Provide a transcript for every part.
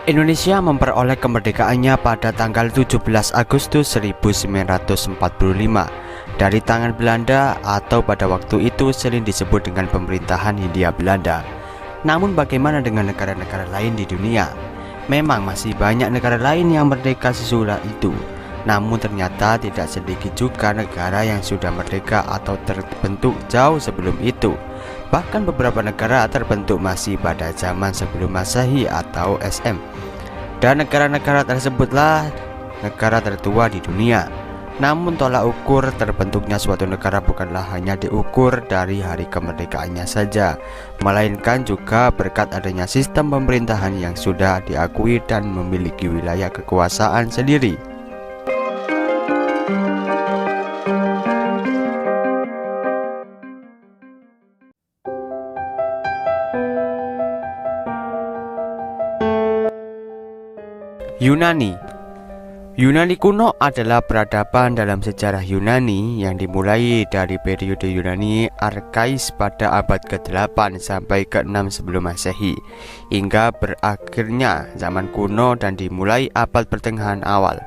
Indonesia memperoleh kemerdekaannya pada tanggal 17 Agustus 1945 dari tangan Belanda, atau pada waktu itu sering disebut dengan pemerintahan Hindia Belanda. Namun bagaimana dengan negara-negara lain di dunia? Memang masih banyak negara lain yang merdeka sesudah itu. Namun ternyata tidak sedikit juga negara yang sudah merdeka atau terbentuk jauh sebelum itu. Bahkan beberapa negara terbentuk masih pada zaman sebelum Masehi atau SM. Dan negara-negara tersebutlah negara tertua di dunia. Namun tolak ukur terbentuknya suatu negara bukanlah hanya diukur dari hari kemerdekaannya saja, melainkan juga berkat adanya sistem pemerintahan yang sudah diakui dan memiliki wilayah kekuasaan sendiri. Yunani kuno adalah peradaban dalam sejarah Yunani yang dimulai dari periode Yunani Arkais pada abad ke-8 sampai ke-6 sebelum Masehi, hingga berakhirnya zaman kuno dan dimulai abad pertengahan awal.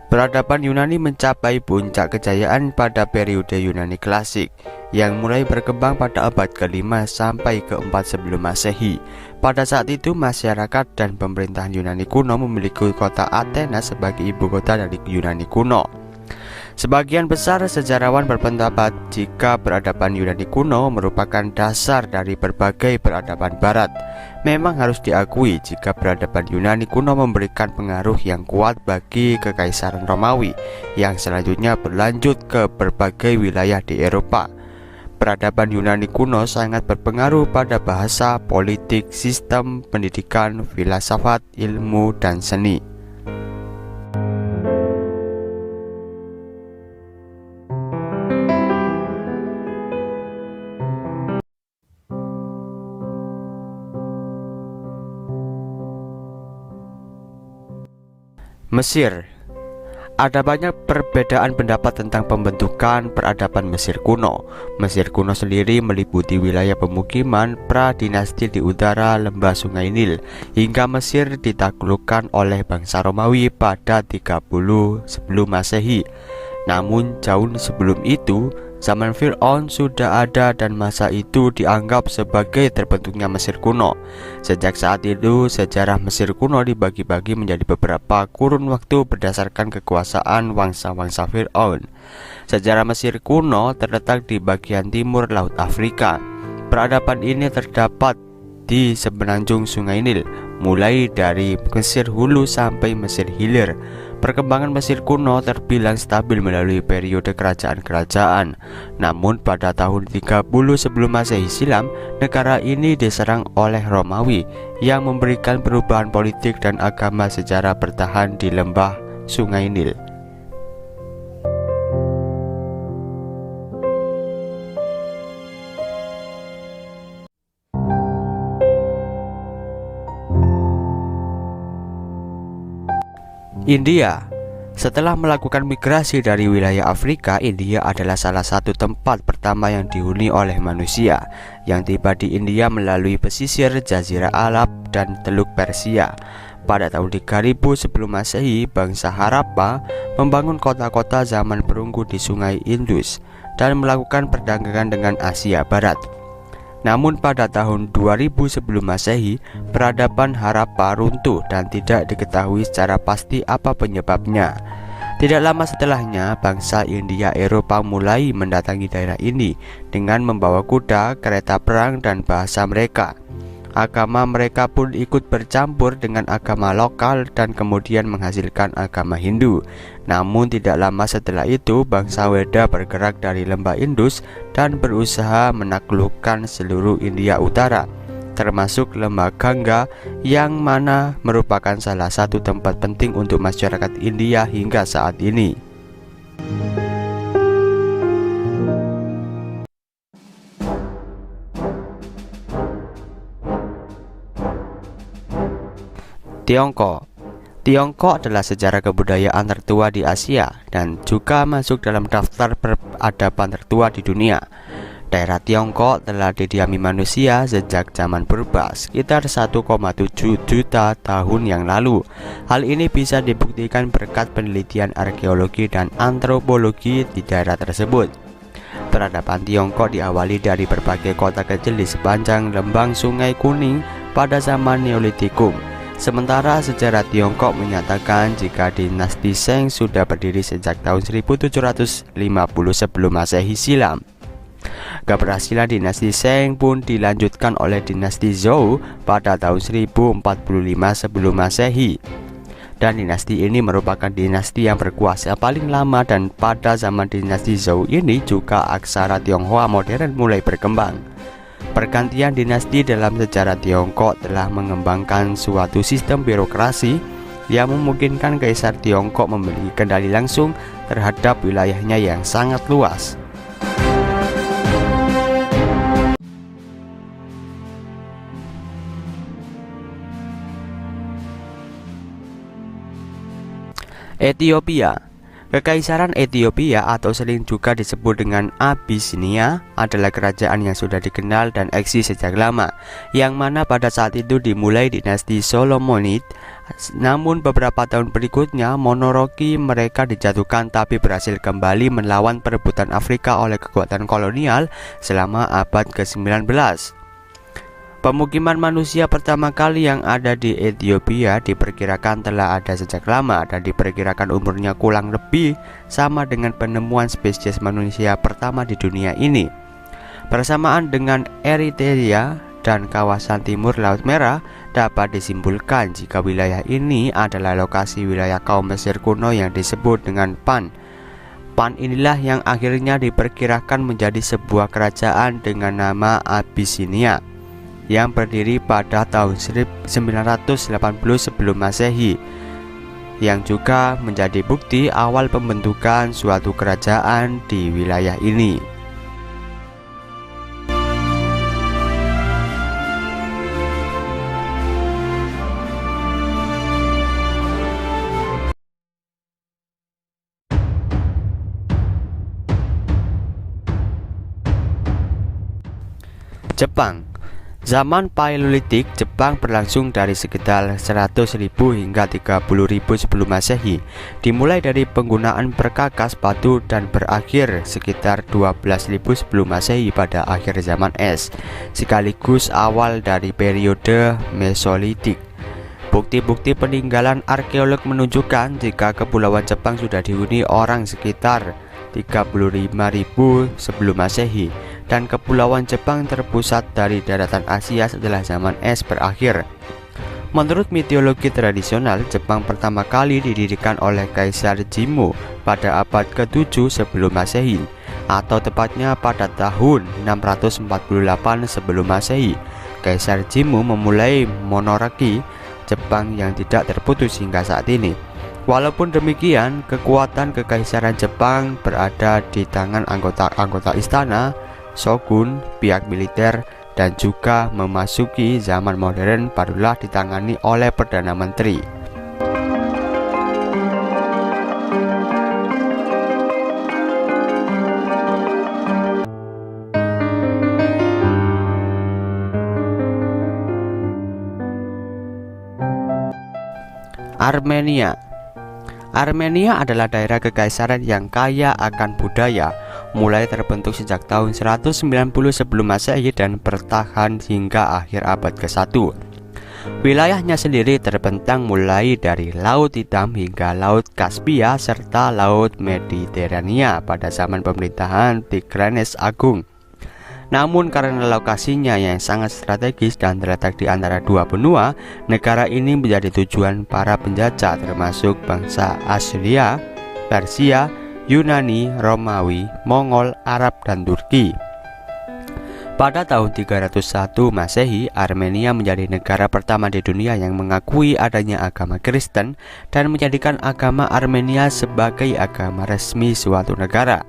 Peradaban Yunani mencapai puncak kejayaan pada periode Yunani klasik yang mulai berkembang pada abad ke-5 sampai ke-4 sebelum Masehi. Pada saat itu masyarakat dan pemerintahan Yunani kuno memiliki kota Athena sebagai ibu kota dari Yunani kuno. Sebagian besar sejarawan berpendapat jika peradaban Yunani kuno merupakan dasar dari berbagai peradaban barat. Memang harus diakui jika peradaban Yunani kuno memberikan pengaruh yang kuat bagi Kekaisaran Romawi yang selanjutnya berlanjut ke berbagai wilayah di Eropa. Peradaban Yunani kuno sangat berpengaruh pada bahasa, politik, sistem pendidikan, filsafat, ilmu, dan seni. Mesir. Ada banyak perbedaan pendapat tentang pembentukan peradaban Mesir kuno. Mesir kuno sendiri meliputi wilayah pemukiman pra-dinasti di utara lembah Sungai Nil, hingga Mesir ditaklukkan oleh bangsa Romawi pada 30 sebelum Masehi. Namun jauh sebelum itu, zaman Fir'aun sudah ada dan masa itu dianggap sebagai terbentuknya Mesir kuno. Sejak saat itu, sejarah Mesir kuno dibagi-bagi menjadi beberapa kurun waktu berdasarkan kekuasaan bangsa-bangsa Fir'aun. Sejarah Mesir kuno terletak di bagian timur Laut Afrika. Peradaban ini terdapat di semenanjung Sungai Nil, mulai dari Mesir Hulu sampai Mesir Hilir. Perkembangan Mesir kuno terbilang stabil melalui periode kerajaan-kerajaan. Namun pada tahun 30 sebelum Masehi silam, negara ini diserang oleh Romawi yang memberikan perubahan politik dan agama secara bertahan di lembah Sungai Nil. India. Setelah melakukan migrasi dari wilayah Afrika, India adalah salah satu tempat pertama yang dihuni oleh manusia yang tiba di India melalui pesisir Jazirah Arab dan Teluk Persia. Pada tahun 3000 sebelum Masehi, bangsa Harappa membangun kota-kota zaman perunggu di Sungai Indus dan melakukan perdagangan dengan Asia Barat. Namun pada tahun 2000 sebelum Masehi, peradaban Harappa runtuh dan tidak diketahui secara pasti apa penyebabnya. Tidak lama setelahnya, bangsa India Eropa mulai mendatangi daerah ini dengan membawa kuda, kereta perang, dan bahasa mereka. Agama mereka pun ikut bercampur dengan agama lokal dan kemudian menghasilkan agama Hindu. Namun tidak lama setelah itu, bangsa Weda bergerak dari lembah Indus dan berusaha menaklukkan seluruh India Utara, termasuk lembah Gangga, yang mana merupakan salah satu tempat penting untuk masyarakat India hingga saat ini. Tiongkok adalah sejarah kebudayaan tertua di Asia dan juga masuk dalam daftar peradaban tertua di dunia. Daerah Tiongkok telah didiami manusia sejak zaman purba, sekitar 1,7 juta tahun yang lalu. Hal ini bisa dibuktikan berkat penelitian arkeologi dan antropologi di daerah tersebut. Peradaban Tiongkok diawali dari berbagai kota kecil di sepanjang lembang Sungai Kuning pada zaman Neolitikum. Sementara sejarah Tiongkok menyatakan jika dinasti Shang sudah berdiri sejak tahun 1750 sebelum Masehi silam. Keberhasilan dinasti Shang pun dilanjutkan oleh dinasti Zhou pada tahun 1045 sebelum Masehi. Dan dinasti ini merupakan dinasti yang berkuasa paling lama, dan pada zaman dinasti Zhou ini juga aksara Tionghoa modern mulai berkembang. Pergantian dinasti dalam sejarah Tiongkok telah mengembangkan suatu sistem birokrasi yang memungkinkan Kaisar Tiongkok memiliki kendali langsung terhadap wilayahnya yang sangat luas. Ethiopia. Kekaisaran Ethiopia atau sering juga disebut dengan Abyssinia adalah kerajaan yang sudah dikenal dan eksis sejak lama, yang mana pada saat itu dimulai dinasti Solomonid. Namun beberapa tahun berikutnya monarki mereka dijatuhkan, tapi berhasil kembali melawan perebutan Afrika oleh kekuatan kolonial selama abad ke-19. Pemukiman manusia pertama kali yang ada di Ethiopia diperkirakan telah ada sejak lama, dan diperkirakan umurnya kurang lebih sama dengan penemuan spesies manusia pertama di dunia ini. Bersamaan dengan Eritrea dan kawasan timur Laut Merah, dapat disimpulkan jika wilayah ini adalah lokasi wilayah kaum Mesir kuno yang disebut dengan Pan. Pan inilah yang akhirnya diperkirakan menjadi sebuah kerajaan dengan nama Abyssinia, yang berdiri pada tahun 980 sebelum Masehi, yang juga menjadi bukti awal pembentukan suatu kerajaan di wilayah ini. Jepang. Zaman Paleolitik Jepang berlangsung dari sekitar 100.000 hingga 30.000 sebelum Masehi, dimulai dari penggunaan perkakas batu dan berakhir sekitar 12.000 sebelum Masehi pada akhir zaman es, sekaligus awal dari periode Mesolitik. Bukti-bukti peninggalan arkeolog menunjukkan jika kepulauan Jepang sudah dihuni orang sekitar 35.000 sebelum Masehi, dan kepulauan Jepang terpusat dari daratan Asia setelah zaman es berakhir. Menurut mitologi tradisional, Jepang pertama kali didirikan oleh Kaisar Jimmu pada abad ke-7 sebelum Masehi, atau tepatnya pada tahun 648 sebelum Masehi. Kaisar Jimmu memulai monarki Jepang yang tidak terputus hingga saat ini. Walaupun demikian, kekuatan kekaisaran Jepang berada di tangan anggota-anggota istana, shogun, pihak militer, dan juga memasuki zaman modern barulah ditangani oleh Perdana Menteri. Armenia. Armenia adalah daerah kekaisaran yang kaya akan budaya, mulai terbentuk sejak tahun 190 sebelum Masehi dan bertahan hingga akhir abad ke-1. Wilayahnya sendiri terbentang mulai dari Laut Hitam hingga Laut Kaspia serta Laut Mediterania pada zaman pemerintahan Tigranes Agung. Namun karena lokasinya yang sangat strategis dan terletak di antara dua benua, negara ini menjadi tujuan para penjajah termasuk bangsa Assyria, Persia, Yunani, Romawi, Mongol, Arab, dan Turki. Pada tahun 301 Masehi, Armenia menjadi negara pertama di dunia yang mengakui adanya agama Kristen dan menjadikan agama Armenia sebagai agama resmi suatu negara.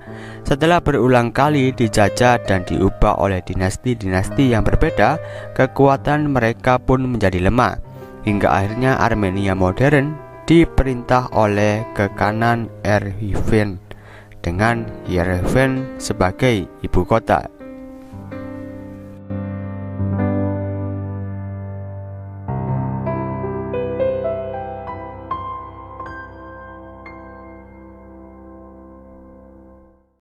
Setelah berulang kali dijajah dan diubah oleh dinasti-dinasti yang berbeda, kekuatan mereka pun menjadi lemah, hingga akhirnya Armenia modern diperintah oleh Kekhanan Yerevan dengan Yerevan sebagai ibu kota.